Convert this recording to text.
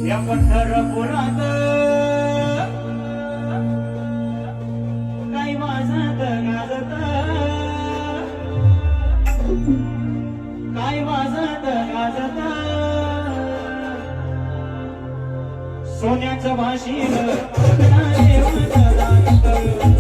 या पंढरपुरात काही वाजत गाजत, काही वाजत गाजत, सोन्याचं भाशील देवाचं दात.